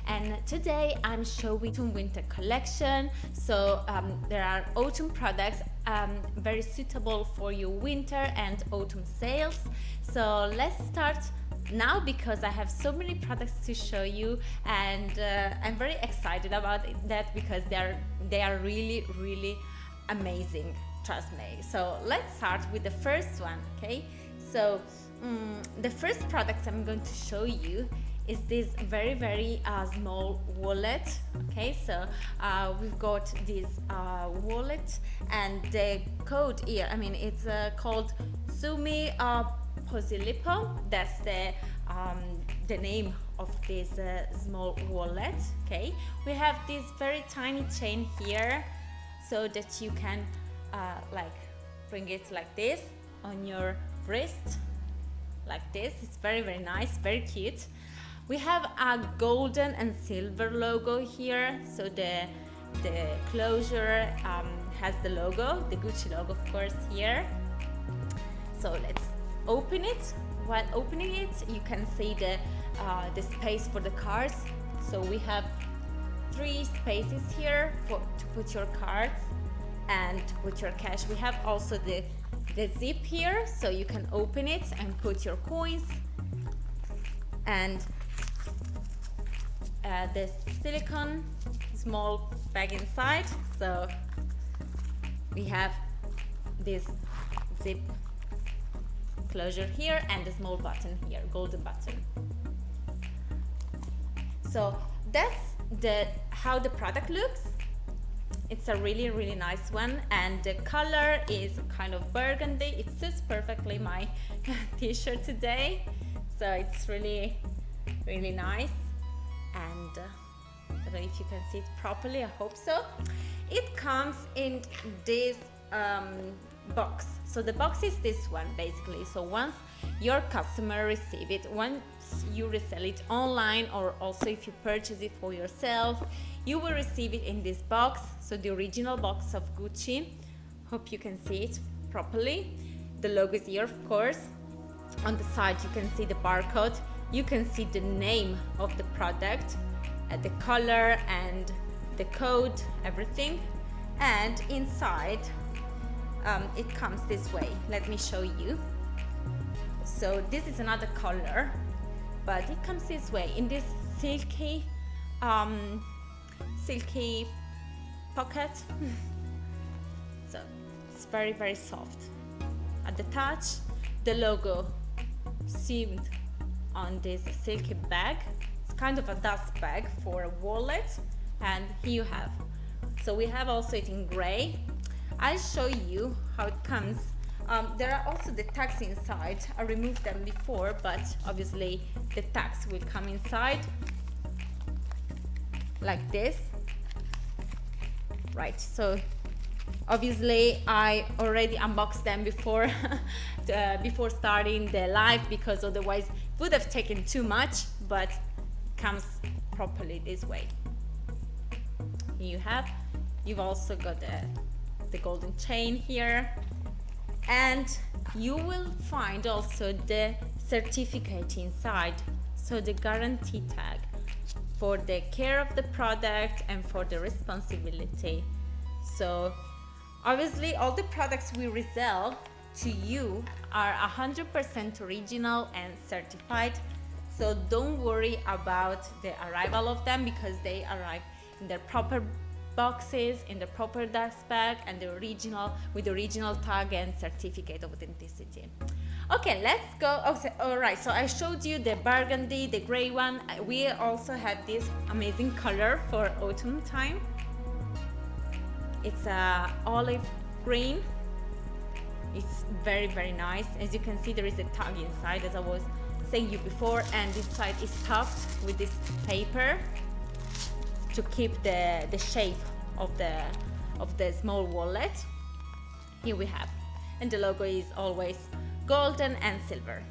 and today I'm showing autumn winter collection. So there are autumn products very suitable for your winter and autumn sales. So let's start now because I have so many products to show you, and I'm very excited about that because they are really amazing, trust me. So let's start with the first one. Okay, so the first product I'm going to show you is this very small wallet. Okay, so we've got this wallet, and the code here, I mean, it's called Sumi Posilipo. That's the name of this small wallet. Okay, we have this very tiny chain here so that you can like bring it like this on your wrist, like this. It's very nice, very cute. We have a golden and silver logo here, so the closure has the logo, the Gucci logo, of course, here. So let's open it. While opening it, you can see the space for the cards. So we have 3 spaces here to put your cards and to put your cash. We have also the zip here, so you can open it and put your coins, and the silicone small bag inside. So we have this zip closure here and the small button here, golden button. So that's how the product looks. It's a really nice one, and the color is kind of burgundy. It suits perfectly my t-shirt today, so it's really nice. And I don't know if you can see it properly, I hope so. It comes in this box. So the box is this one basically. So once your customer receive it, once you resell it online, or also if you purchase it for yourself, you will receive it in this box. So the original box of Gucci. Hope you can see it properly. The logo is here, of course. On the side you can see the barcode. You can see the name of the product, the color and the code, everything. And inside it comes this way. Let me show you. So this is another color, but it comes this way in this silky pocket. So it's very soft. At the touch, the logo seamed on this silky bag. It's kind of a dust bag for a wallet, and here you have. So we have also it in gray. I'll show you how it comes. There are also the tags inside. I removed them before, but obviously the tags will come inside like this. Right, so obviously I already unboxed them before before starting the live, because otherwise it would have taken too much, but it comes properly this way. You've also got the golden chain here, and you will find also the certificate inside, so the guarantee tag for the care of the product and for the responsibility. So obviously all the products we resell to you are 100% original and certified, so don't worry about the arrival of them, because they arrive in their proper boxes, in the proper dust bag, and the original, with the original tag and certificate of authenticity. Okay, let's go. All right, so I showed you the burgundy, the gray one. We also have this amazing color for autumn time. It's a olive green. It's very nice. As you can see, there is a tag inside, as I was saying you before, and this side is stuffed with this paper to keep the shape of the small wallet. Here we have, and the logo is always golden and silver.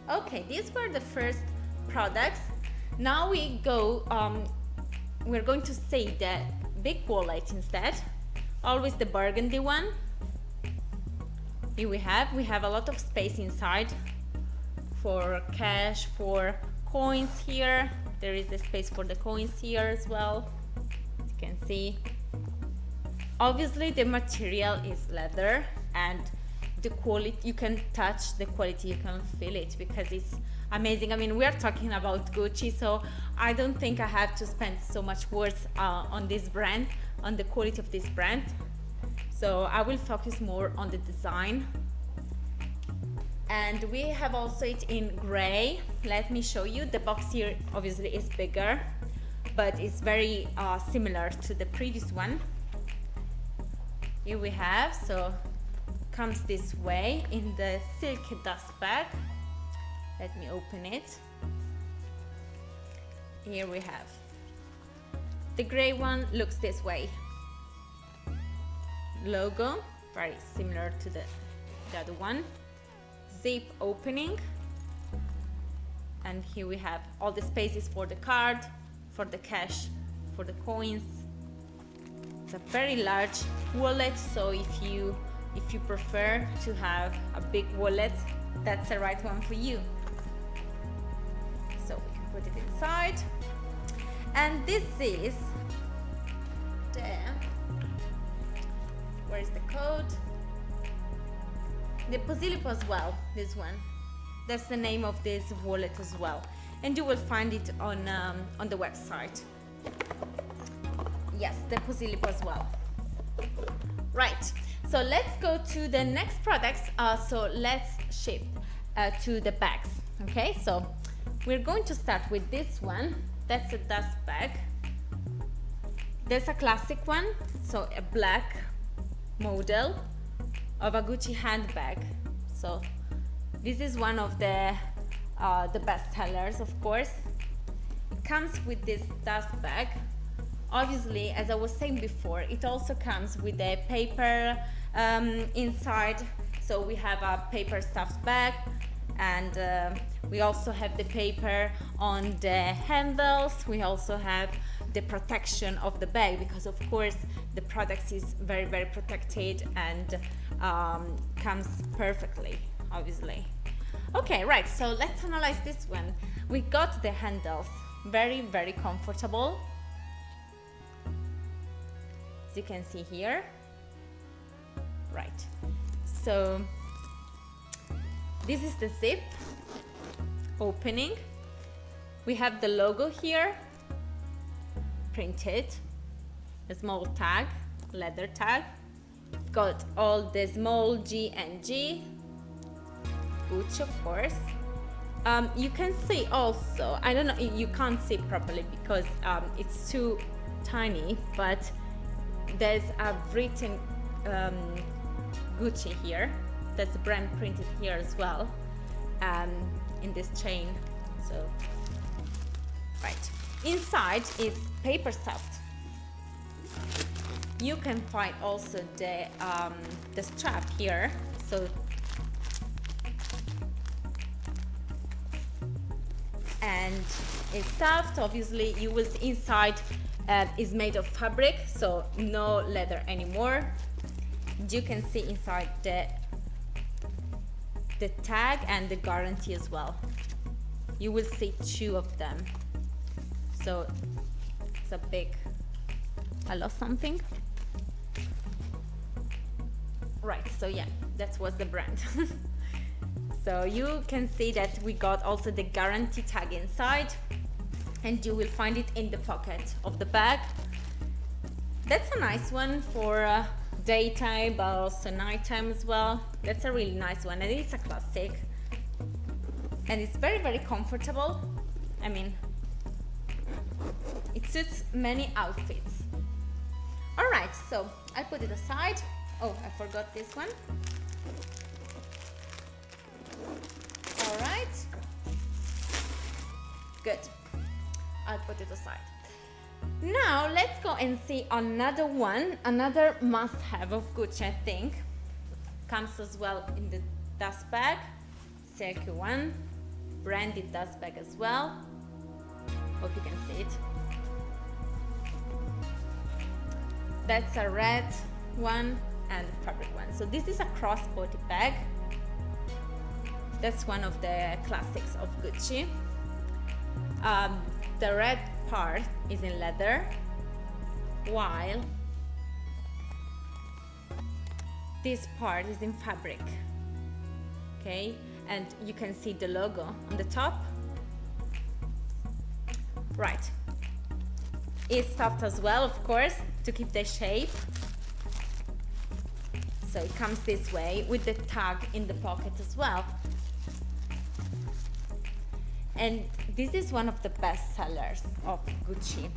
Okay, these were the first products. Now we go. We're going to say the big wallet instead. Always the burgundy one. Here we have a lot of space inside for cash, for coins here. There is a space for the coins here as well, as you can see. Obviously the material is leather, and the quality, you can touch the quality, you can feel it, because it's amazing. I mean, we are talking about Gucci, so I don't think I have to spend so much words on this brand, on the quality of this brand. So I will focus more on the design. And we have also it in gray. Let me show you. The box here obviously is bigger, but it's very similar to the previous one. Here we have, so comes this way in the silk dust bag. Let me open it. Here we have. The gray one looks this way. Logo, very similar to the other one. Zip opening. And here we have all the spaces for the card, for the cash, for the coins. It's a very large wallet, so if you prefer to have a big wallet, that's the right one for you. So we can put it inside. And this is where is the code? The Posilipo as well, this one. That's the name of this wallet as well. And you will find it on the website. Yes, the Posilipo as well. Right, so let's go to the next products. So let's shift to the bags. Okay, so we're going to start with this one. That's a dust bag. There's a classic one, so a black model of a Gucci handbag. So this is one of the best sellers, of course. It comes with this dust bag. Obviously, as I was saying before, it also comes with a paper inside. So we have a paper stuffed bag, and we also have the paper on the handles. We also have the protection of the bag, because of course the product is very, very protected and comes perfectly, obviously. Okay, right, so let's analyze this one. We got the handles, very, very comfortable. As you can see here. Right, so this is the zip opening. We have the logo here, printed, a small tag, leather tag. Got all the small G and G, Gucci of course. You can see also, I don't know, you can't see properly because it's too tiny, but there's a written Gucci here. That's the brand printed here as well, in this chain. So, right. Inside is paper stuffed. You can find also the strap here. So, and it's stuffed. Obviously, you will see inside is made of fabric, so no leather anymore. You can see inside the tag and the guarantee as well. You will see two of them. So it's a big, I lost something. Right, so yeah, that was the brand. So you can see that we got also the guarantee tag inside, and you will find it in the pocket of the bag. That's a nice one for daytime, but also nighttime as well. That's a really nice one, and it's a classic. And it's very, very comfortable. I mean, it suits many outfits. All right, so I put it aside. Oh, I forgot this one. All right, good. I'll put it aside. Now let's go and see another one, another must-have of Gucci, I think. Comes as well in the dust bag, silky one, branded dust bag as well. Hope you can see it. That's a red one and a fabric one. So this is a crossbody bag. That's one of the classics of Gucci. the red part is in leather, while this part is in fabric. Okay, and you can see the logo on the top. Right, it's stuffed as well, of course, to keep the shape. So it comes this way with the tag in the pocket as well. And this is one of the best sellers of Gucci.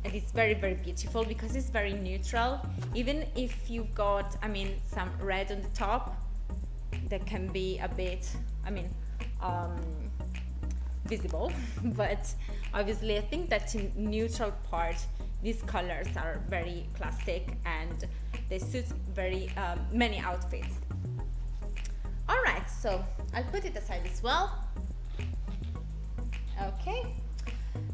And it's very, very beautiful because it's very neutral. Even if you've got, some red on the top, that can be a bit, visible. But obviously I think that in neutral part, these colors are very classic and they suit very many outfits. All right, so I'll put it aside as well. Okay,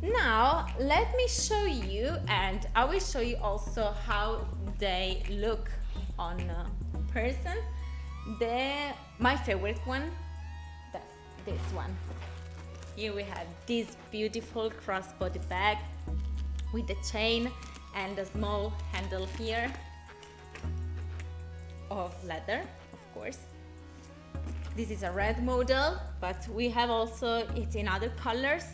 now let me show you, and I will show you also how they look on a person. My favorite one, that's this one. Here we have this beautiful crossbody bag with the chain and a small handle here of leather, of course. This is a red model, but we have also it in other colors.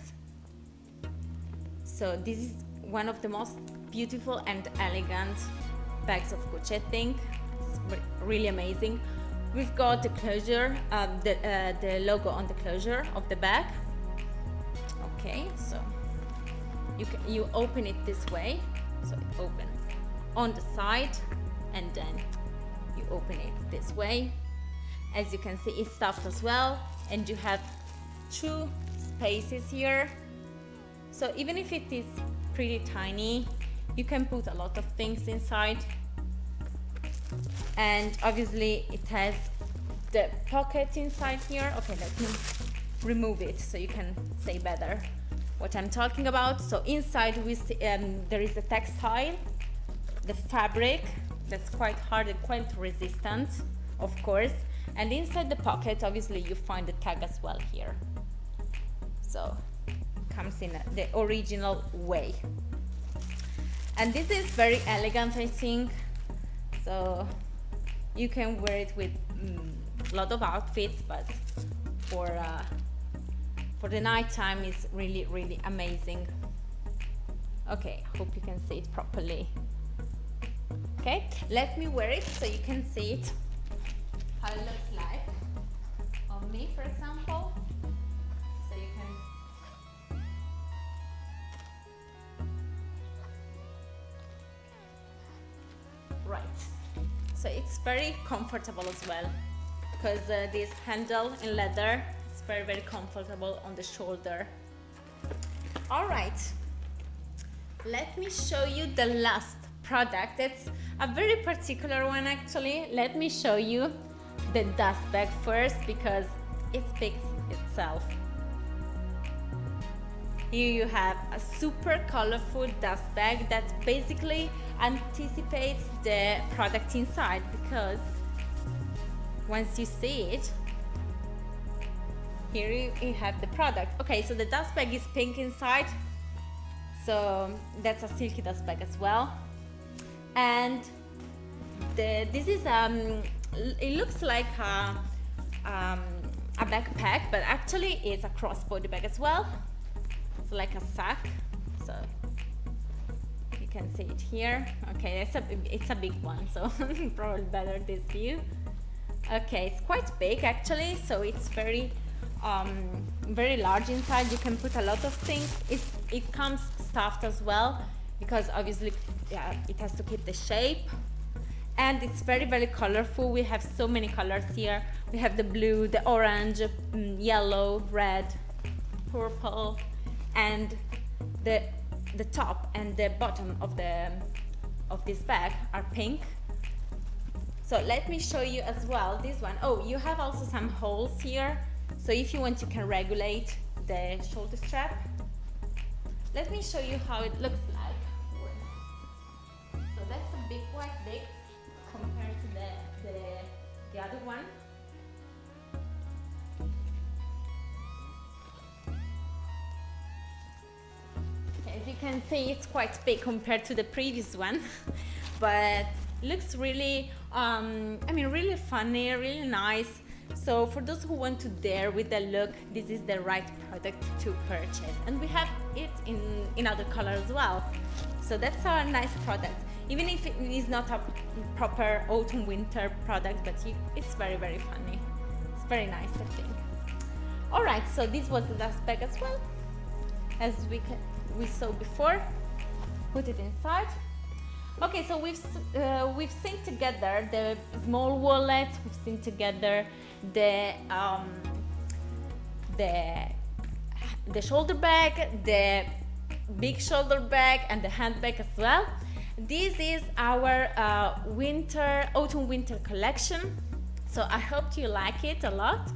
So this is one of the most beautiful and elegant bags of Gucci, I think. It's really amazing. We've got the closure, the logo on the closure of the bag. Okay, so you open it this way, so it opens on the side, and then you open it this way. As you can see, it's stuffed as well, and you have 2 spaces here. So even if it is pretty tiny, you can put a lot of things inside. And obviously it has the pocket inside here. Okay, let me remove it so you can say better what I'm talking about. So inside we see, there is a textile, the fabric that's quite hard and quite resistant, of course. And inside the pocket, obviously, you find the tag as well here. So it comes in the original way. And this is very elegant, I think. So you can wear it with a lot of outfits, but for the night time, it's really, really amazing. Okay, hope you can see it properly. Okay, let me wear it so you can see it, how it looks like on me, for example. So you can right. So it's very comfortable as well, because this handle in leather is very, very comfortable on the shoulder. All right, let me show you the last product. It's a very particular one, actually. Let me show you the dust bag first, because it speaks itself. Here you have a super colorful dust bag that basically anticipates the product inside, because once you see it, here you have the product. Okay, so the dust bag is pink inside, so that's a silky dust bag as well. And this is it looks like a backpack, but actually it's a crossbody bag as well. It's like a sack, so you can see it here. Okay, it's a big one, so probably better this view. Okay, it's quite big actually, so it's very very large inside. You can put a lot of things. It comes stuffed as well, because obviously, yeah, it has to keep the shape. And it's very, very colorful. We have so many colors here. We have the blue, the orange, yellow, red, purple, and the top and the bottom of this bag are pink. So let me show you as well this one. Oh, you have also some holes here. So if you want, you can regulate the shoulder strap. Let me show you how it looks like. So that's a big, quite big compared to the other one. you can see, it's quite big compared to the previous one, but looks really, really funny, really nice. So for those who want to dare with the look, this is the right product to purchase. And we have it in other colors as well. So that's our nice product. Even if it is not a proper autumn winter product, but it's very, very funny. It's very nice, I think. All right, so this was the last bag as well. As we saw before, put it inside. Okay, so we've synced together the small wallet, we've synced together the shoulder bag, the big shoulder bag, and the handbag as well. This is our autumn winter collection. So I hope you like it a lot.